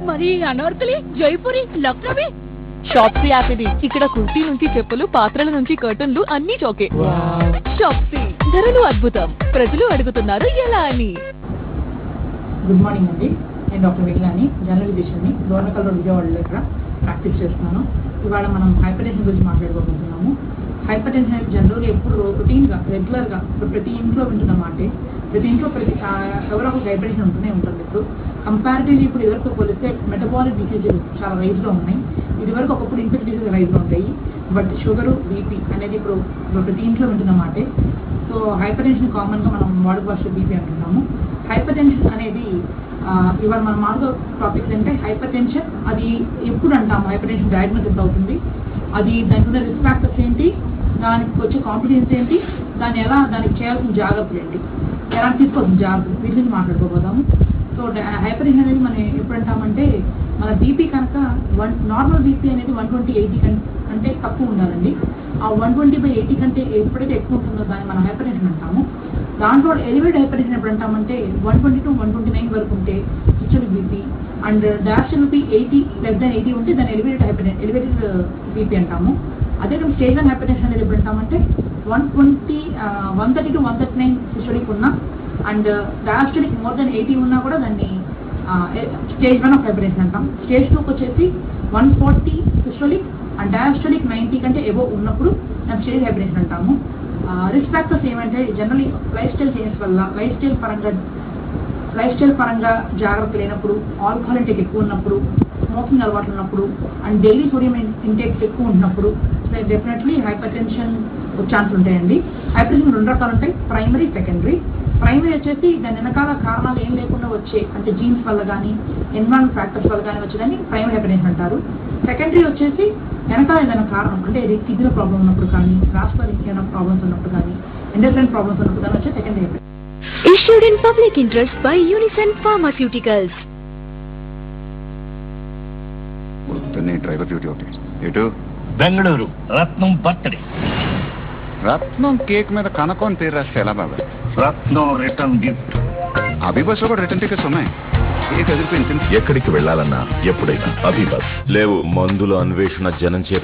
మరి అనార్కలి, జైపూరి, లక్నవి షాప్సీ యాప్ ఇది. ఇక్కడ కుర్తీ నుంచి చెప్పులు, పాత్రల నుంచి కర్టన్లు అన్ని చోకే. షాప్సీ ధరలు అద్భుతం. ప్రజలు అడుగుతున్నారు ఎలా అని. గుడ్ మార్నింగ్ అండి, నేను డాక్టర్ విజ్ఞాని, జనరల్ ఫిజిషియన్ని, దోర్నకల్ రోడ్ విజయవాడ దగ్గర ప్రాక్టీస్ చేస్తున్నాను. ఇవాళ మనం హైపర్ టెన్షన్ గురించి మాట్లాడుకోబోతున్నాము. హైపర్ టెన్షన్ జనరల్గా ఎప్పుడు రొటీన్గా రెగ్యులర్గా ప్రతి ఇంట్లో వింటున్నమాటే. ప్రతి ఇంట్లో ఎవరో ఒక హైపర్ టెన్షన్ ఉంటూనే ఉంటుంది. ఇప్పుడు కంపారిటివ్లీ ఇప్పుడు ఎవరికి పోలిస్తే మెటబాలిక్ డిసీజెస్ చాలా రైజ్లో ఉన్నాయి. ఇదివరకు ఒకప్పుడు ఇన్ఫెక్ట్ డిసీజ్ రైజ్లో ఉంటాయి, బట్ షుగరు, బీపీ అనేది ఇప్పుడు ప్రతి ఇంట్లో వింటున్నమాటే. సో హైపర్ టెన్షన్ కామన్గా మనం వాడుక భాష బీపీ అంటున్నాము. హైపర్ టెన్షన్ అనేది ఇవాళ మన మామూలుగా టాపిక్స్ అంటే హైపర్ టెన్షన్ అది ఎప్పుడు అంటాము, హైపర్ టెన్షన్ డయాగ్నోస్ ఎంత అవుతుంది, అది దానికి ఉన్న రిస్క్ ఫ్యాక్టర్స్ ఏంటి, దానికి వచ్చే కాంప్లికేషన్స్ ఏంటి, దానికి చేయాల్సిన జాగ్రత్తలు ఏంటి, ఎలా తీసుకోవాల్సిన జాగ్రత్తలు, వీటి గురించి మాట్లాడుకోబోదాము. సో హైపర్ టెన్షన్ అనేది మనం ఎప్పుడు అంటామంటే, మన బీపీ కనుక నార్మల్ బీపీ అనేది 120/80 కంటే తక్కువ ఉండాలండి. ఆ 120/80 కంటే ఎప్పుడైతే ఎక్కువ ఉంటుందో దాన్ని మనం హైపర్ టెన్షన్ అంటాము. దాంట్లో ఎలివేటెడ్ హైపర్ టెన్షన్ ఎప్పుడు అంటామంటే 120 to 129 వరకు ఉంటే systemic BP, and diastolic BP 80 ఉంటే దాన్ని ఎలివేటెడ్ బీపీ అంటాము. అదే స్టేజ్ 1 హైపర్ టెన్షన్ అనేది ఎప్పుడు అంటామంటే 130 to 139 సిస్టమిక్ ఉన్నా అండ్ డయాస్టోలిక్ మోర్ దెన్ 80 ఉన్నా కూడా దాన్ని స్టేజ్ 1 ఆఫ్ హైపర్ టెన్షన్ అంటాం. స్టేజ్ 2కి వచ్చేసి 140 సిస్టోలిక్ అండ్ డయాస్టోలిక్ 90 కంటే ఎబో ఉన్నప్పుడు దాన్ని స్టేజ్ హైపర్ టెన్షన్ అంటాము. రిస్క్ ఫ్యాక్టర్స్ ఏమంటే జనరలీ లైఫ్ స్టైల్ చేంజెస్ వల్ల, లైఫ్ స్టైల్ పరంగా జాగ్రత్త లేనప్పుడు, ఆల్కహాల్ ఇంటేక్ ఎక్కువ ఉన్నప్పుడు, స్మోకింగ్ అలవాట్లు ఉన్నప్పుడు అండ్ డైలీ సోడియం ఇంటేక్ ఎక్కువ ఉన్నప్పుడు డెఫినెట్లీ హైపర్ టెన్షన్ ఛాన్స్ ఉంటాయండి. హైపర్ టెన్షన్ 2 రకాలు ఉంటాయి, ప్రైమరీ, సెకండరీ. ప్రైమరీ వచ్చేసి దాని వెనకాల కారణాలు ఏం లేకుండా వచ్చే, అంటే జీన్స్ వల్ల కానీ ఎన్విరాన్మెంట్ ఫ్యాక్టర్స్ వల్ల కానీ వచ్చేదాన్ని ప్రైమరీ హైపర్ టెన్షన్ అంటారు. సెకండరీ వచ్చేసి వెనకాల ఏదైనా కారణం, అంటే కిడ్నీ ప్రాబ్లం ఉన్నప్పుడు కానీ, రాష్ట్రాల ఏమైనా ప్రాబ్లమ్స్ ఉన్నప్పుడు కానీ, ఎండోక్రైన్ ప్రాబ్లమ్స్ ఉన్నప్పుడు కానీ వచ్చే secondary hyper tension. Issued in public interest by Unison Pharmaceuticals. Driver duty ఒకటి ఎటు బెంగళూరు రత్నం బర్త్డే. రత్నం కేక్ మీద కనకం పేరు రాస్తే ఎలా బాబా? రత్నం రిటర్న్ గిఫ్ట్. అభిబస్ లో కూడా రిటర్న్ టికెట్స్ ఉన్నాయి. కేక్ ఎదిరిపోయింది. ఎక్కడికి వెళ్ళాలన్నా ఎప్పుడైనా అభిబస్ లేవు. మందుల అన్వేషణ జనం చేత